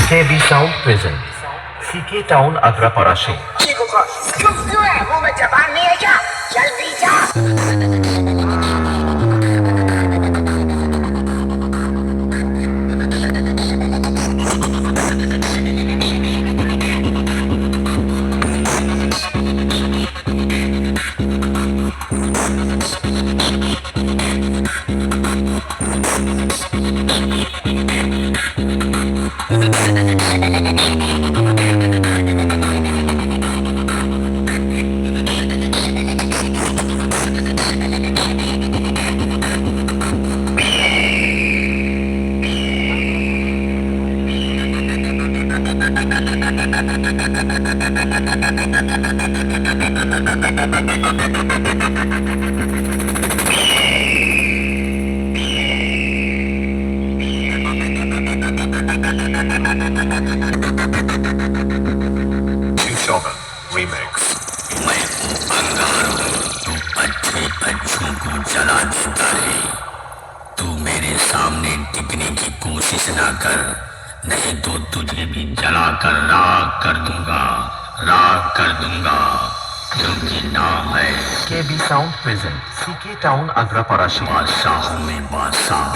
KB Sound present CK Town Agrapaड़ा से चीकू को चुप क्यों है? मुंह में जबान नहीं है क्या? जल्दी जा। Remix मैं अंगार हूँ, तू अच्छे बच्चों को जला देता है। तू मेरे सामने टिकने की कोशिश ना कर, नहीं तो तुझे भी जला कर राख कर दूंगा, राख कर दूंगा, क्योंकि नाम है KB Sound present CK Town Agrapaड़ा से बादशाहों में बादशाह।